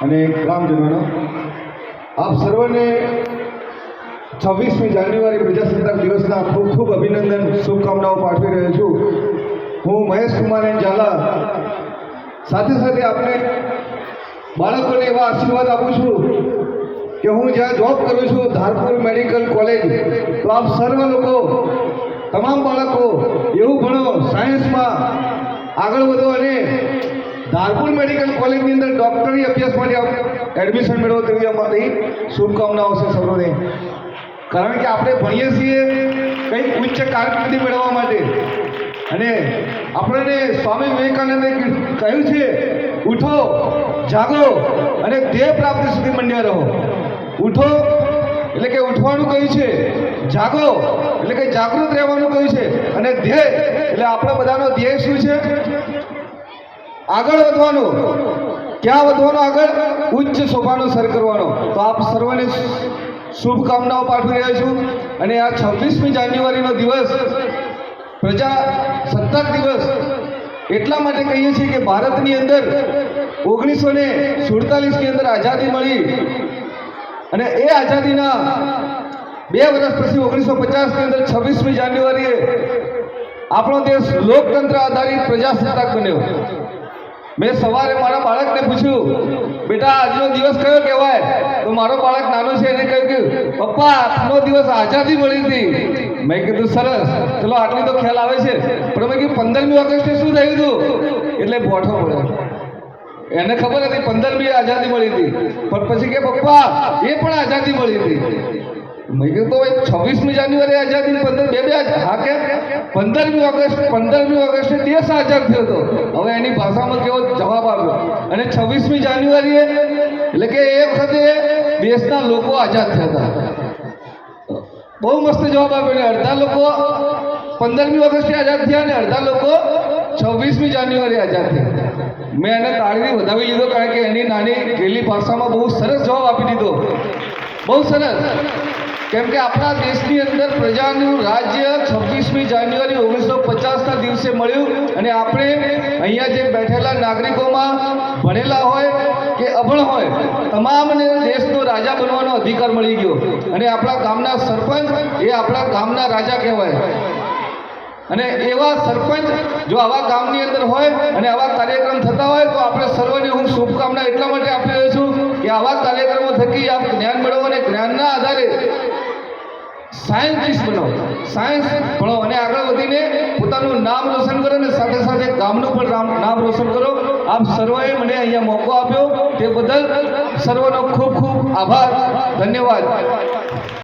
અને ગ્રામજનોનો આપ સર્વને 26મી જાન્યુઆરી પ્રજાસત્તાક દિવસના ખૂબ ખૂબ અભિનંદન શુભકામનાઓ પાઠવી રહ્યો છું। હું મહેશ કુમાર ઝાલા સાથે સાથે આપને બાળકોને એવા આશીર્વાદ આપું છું કે હું જ્યાં જોબ કરું છું ધારપુર મેડિકલ કોલેજ, તો આપ સર્વ લોકો તમામ બાળકો એવું ભણો, સાયન્સમાં આગળ વધો અને ધારપુર મેડિકલ કોલેજની અંદર ડૉક્ટરી અભ્યાસ માટે એડમિશન મેળવો તેવી અમારી શુભકામનાઓ છે સૌને। કારણ કે આપણે ભણીએ છીએ કંઈક ઉચ્ચ કારકિર્દી મેળવવા માટે, અને આપણને સ્વામી વિવેકાનંદે કહ્યું છે ઉઠો, જાગો અને ધ્યેય પ્રાપ્તિ સુધી મંડ્યા રહો। ઉઠો એટલે કે ઉઠવાનું કહ્યું છે, જાગો એટલે કે જાગૃત રહેવાનું કહ્યું છે, અને ધ્યેય એટલે આપણા બધાનો ધ્યેય શું છે? આગળ વધવાનું। ક્યાં વધવાનું? આગળ, ઉચ્ચ શોભાનો સર કરવાનો। તો આપ સર્વને શુભકામનાઓ પાઠવી રહ્યો છું। અને આ 26મી જાન્યુઆરીનો દિવસ પ્રજાસત્તાક દિવસ એટલા માટે કહીએ છીએ કે ભારતની અંદર 1947ની અંદર આઝાદી મળી, અને એ આઝાદીના 2 વર્ષ પછી 1950ની અંદર 26મી જાન્યુઆરીએ આપણો દેશ લોકતંત્ર આધારિત પ્રજાસત્તાક બન્યો। મેં સવારે મારા બાળકને પૂછ્યું, બેટા આજનો દિવસ કયો કહેવાય? તો મારો બાળક નાનો છે, એને કહ્યું કે પપ્પા આજનો દિવસ આઝાદી મળી હતી। મેં કીધું સરસ, ચલો આટલી તો ખ્યાલ આવે છે, પણ મેં કીધું 15મી ઓગસ્ટે શું થયું હતું? એટલે બોઠો પડ્યો। એને ખબર હતી 15મી આઝાદી મળી હતી, પણ પછી કે પપ્પા એ પણ આઝાદી મળી હતી। મેં કીધું તો 26મી જાન્યુઆરી આઝાદી, 15 હા કે 15મી ઓગસ્ટે દેશ આઝાદ થયો હતો। હવે એની ભાષામાં કેવો જવાબ આવ્યો? અને 26મી જાન્યુઆરીએ એટલે કે એ વખતે દેશના લોકો આઝાદ થયા હતા। બહુ મસ્ત જવાબ આપ્યો। ને અડધા લોકો 15મી ઓગસ્ટે આઝાદ થયા અને અડધા લોકો 26મી જાન્યુઆરી આઝાદ થયા। મેં એને તાળીથી વધાવી લીધો, કારણ કે એની નાની ગેલી ભાષામાં બહુ સરસ જવાબ આપી દીધો, બહુ સરસ। કેમ કે આપણા દેશની અંદર પ્રજાનું રાજ્ય 26મી જાન્યુઆરી 1950ના દિવસે મળ્યું, અને આપણે અહીંયા જે બેઠેલા નાગરિકોમાં ભણેલા હોય કે અભણ હોય, તમામને દેશનો રાજા બનવાનો અધિકાર મળી ગયો। અને આપણા ગામના સરપંચ એ આપણા ગામના રાજા કહેવાય। અને એવા સરપંચ જો આવા ગામની અંદર હોય અને આવા કાર્યક્રમ થતા હોય, તો આપણે સર્વને હું શુભકામના એટલા માટે આપી રહ્યો છું કે આવા કાર્યક્રમો થકી આપ જ્ઞાન મેળવો, અને જ્ઞાનના આધારે સાયન્ટિસ્ટ બનો, સાયન્સ ભણો, અને આગળ વધીને પોતાનું નામ રોશન કરો, અને સાથે સાથે ગામનું પણ નામ રોશન કરો। આપ સર્વએ મને અહીંયા મોકો આપ્યો તે બદલ સર્વનો ખૂબ ખૂબ આભાર, ધન્યવાદ।